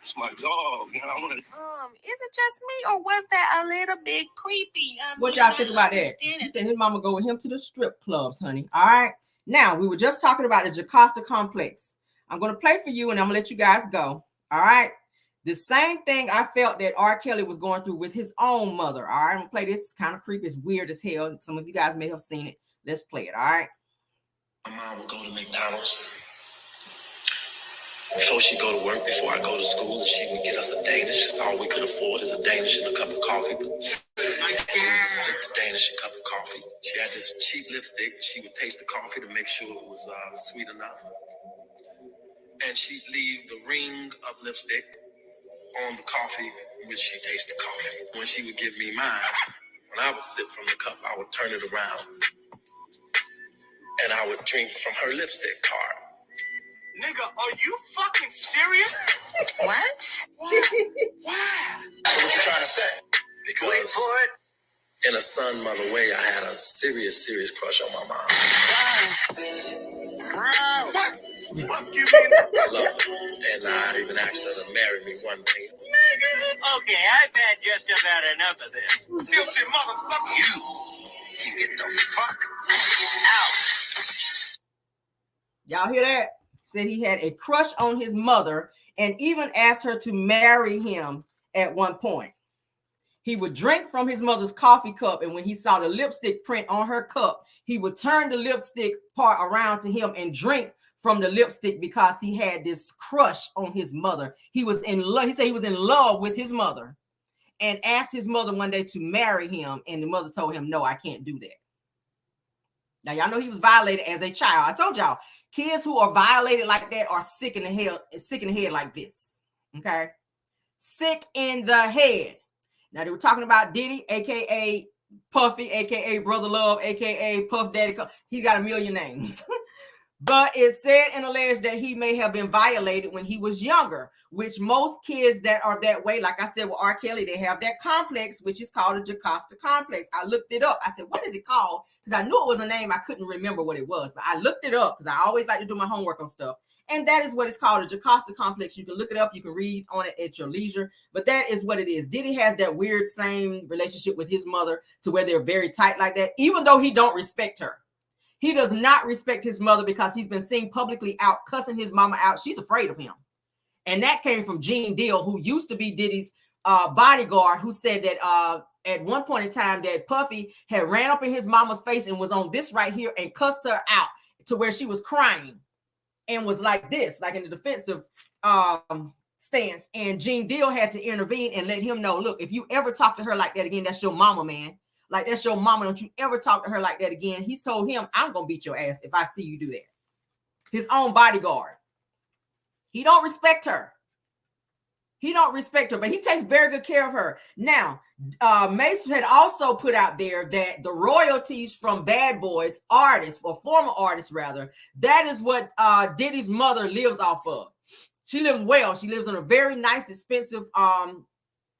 It's my dog. You know, I want to. Is it just me, or was that a little bit creepy? What y'all think about that? He said his mama go with him to the strip clubs, honey. All right. Now, we were just talking about the Jasta complex. I'm going to play for you, and I'm going to let you guys go. All right. The same thing I felt that R. Kelly was going through with his own mother. All right. I'm going to play this. It's kind of creepy. It's weird as hell. Some of you guys may have seen it. Let's play it. All right. My mom would go to McDonald's before she go to work, before I go to school, and she would get us a Danish. That's all we could afford is a Danish and a cup of coffee. Danish and cup of coffee. She had this cheap lipstick. She would taste the coffee to make sure it was sweet enough. And she'd leave the ring of lipstick on the coffee when she tasted the coffee. When she would give me mine, when I would sip from the cup, I would turn it around and I would drink from her lipstick part. Nigga, are you fucking serious? What? Why? So what you trying to say? Because wait for it. In a son-mother way, I had a serious crush on my mom. Wow. What? Fuck you, mean? I love her. And I even asked her to marry me one day. Okay, I've had just about enough of this. Guilty motherfucker. You get the fuck out. Y'all hear that? Said he had a crush on his mother and even asked her to marry him at one point. He would drink from his mother's coffee cup, and when he saw the lipstick print on her cup, he would turn the lipstick part around to him and drink from the lipstick because he had this crush on his mother. He was in love. He said he was in love with his mother and asked his mother one day to marry him, and the mother told him, no, I can't do that. Now, y'all know he was violated as a child. I told y'all, kids who are violated like that are sick in the head like this. Okay. sick in the head. Now, they were talking about Diddy, a.k.a. Puffy, a.k.a. Brother Love, a.k.a. Puff Daddy. He got a million names. But it said and alleged that he may have been violated when he was younger, which most kids that are that way, like I said with R. Kelly, they have that complex, which is called a Jasta complex. I looked it up. I said, what is it called? Because I knew it was a name. I couldn't remember what it was, but I looked it up because I always like to do my homework on stuff. And that is what it's called, a Jasta complex. You can look it up. You can read on it at your leisure. But that is what it is. Diddy has that weird same relationship with his mother to where they're very tight like that, even though he don't respect her. He does not respect his mother because he's been seen publicly out cussing his mama out. She's afraid of him. And that came from Gene Deal, who used to be Diddy's bodyguard, who said that at one point in time that Puffy had ran up in his mama's face and was on this right here and cussed her out to where she was crying and was like this, like in the defensive stance. And Gene Deal had to intervene and let him know, look, if you ever talk to her like that again, that's your mama, man. Like, that's your mama. Don't you ever talk to her like that again. He's told him, I'm going to beat your ass if I see you do that. His own bodyguard. He don't respect her. He don't respect her, but he takes very good care of her. Now, Mace had also put out there that the royalties from Bad Boys artists, or former artists rather, that is what Diddy's mother lives off of. She lives well. She lives in a very nice, expensive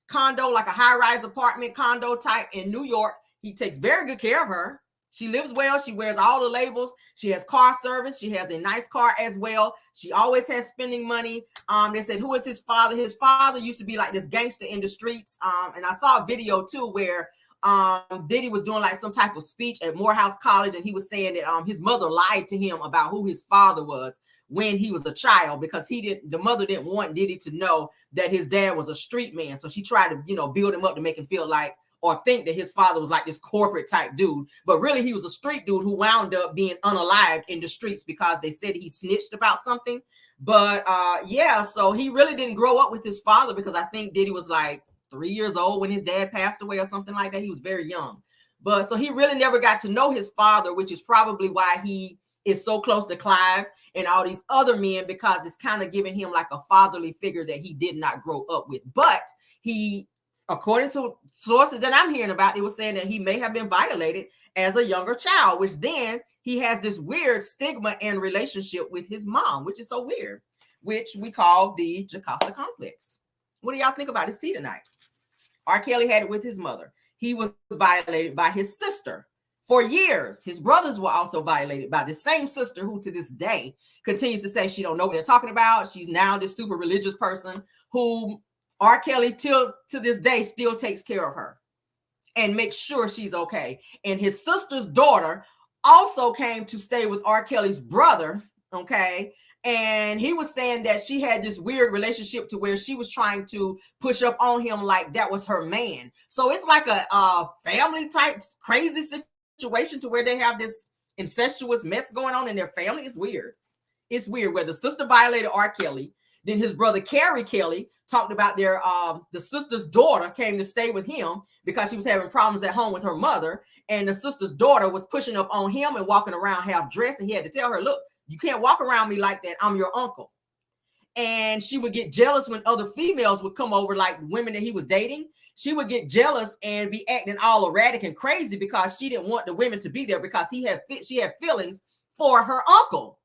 condo, like a high-rise apartment condo type in New York. He takes very good care of her. She lives well. She wears all the labels. She has car service. She has a nice car as well. She always has spending money. They said, who is his father? His father used to be like this gangster in the streets. And I saw a video too where Diddy was doing like some type of speech at Morehouse College, and he was saying that his mother lied to him about who his father was when he was a child, because the mother didn't want Diddy to know that his dad was a street man. So she tried to, build him up to make him feel like, or think that his father was like this corporate type dude, but really he was a street dude who wound up being unalived in the streets because they said he snitched about something. But yeah, so he really didn't grow up with his father, because I think Diddy was like 3 years old when his dad passed away or something like that. He was very young. But so he really never got to know his father, which is probably why he is so close to Clive and all these other men, because it's kind of giving him like a fatherly figure that he did not grow up with. But he, according to sources that I'm hearing about, they were saying that he may have been violated as a younger child, which then he has this weird stigma and relationship with his mom, which is so weird, which we call the Jasta complex. What do y'all think about this tea tonight? R. Kelly had it with his mother. He was violated by his sister for years. His brothers were also violated by the same sister, who to this day continues to say she don't know what they're talking about. She's now this super religious person who R. Kelly till to this day still takes care of her and makes sure she's okay. And his sister's daughter also came to stay with R. Kelly's brother, okay? And he was saying that she had this weird relationship to where she was trying to push up on him like that was her man. So it's like a family type crazy situation to where they have this incestuous mess going on in their family. It's weird. It's weird where the sister violated R. Kelly. Then his brother, Carrie Kelly, talked about their the sister's daughter came to stay with him because she was having problems at home with her mother. And the sister's daughter was pushing up on him and walking around half dressed. And he had to tell her, look, you can't walk around me like that. I'm your uncle. And she would get jealous when other females would come over, like women that he was dating. She would get jealous and be acting all erratic and crazy because she didn't want the women to be there because she had feelings for her uncle.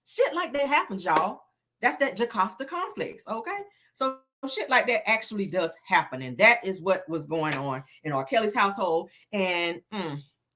Shit like that happens, y'all. That's that Jasta complex, okay? So shit like that actually does happen, and that is what was going on in R. Kelly's household. And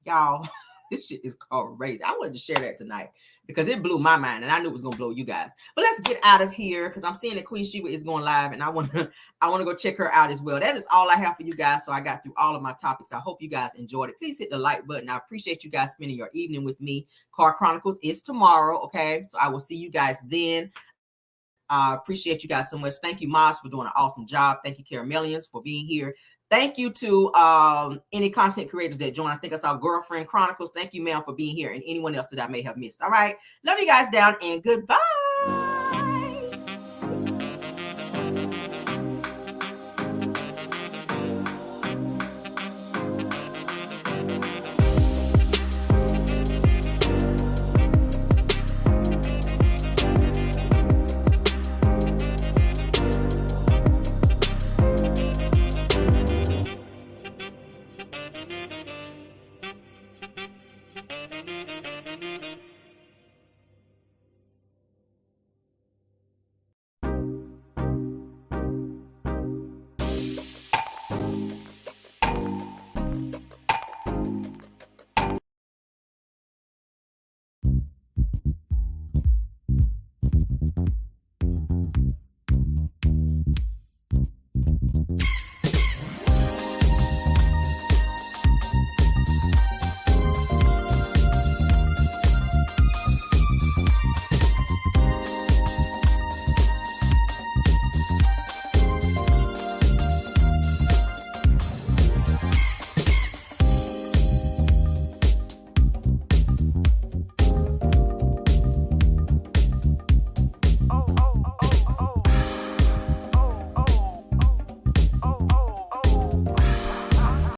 y'all, this shit is crazy. I wanted to share that tonight because it blew my mind, and I knew it was gonna blow you guys. But let's get out of here because I'm seeing that Queen Sheba is going live, and I want to go check her out as well. That is all I have for you guys. So I got through all of my topics. I hope you guys enjoyed it. Please hit the like button. I appreciate you guys spending your evening with me. Car Chronicles is tomorrow, okay? So I will see you guys then. Appreciate you guys so much. Thank you, Maz, for doing an awesome job. Thank you, Caramellians, for being here. Thank you to any content creators that joined. I think I saw Girlfriend Chronicles. Thank you, ma'am, for being here, and anyone else that I may have missed. All right. Love you guys down, and goodbye.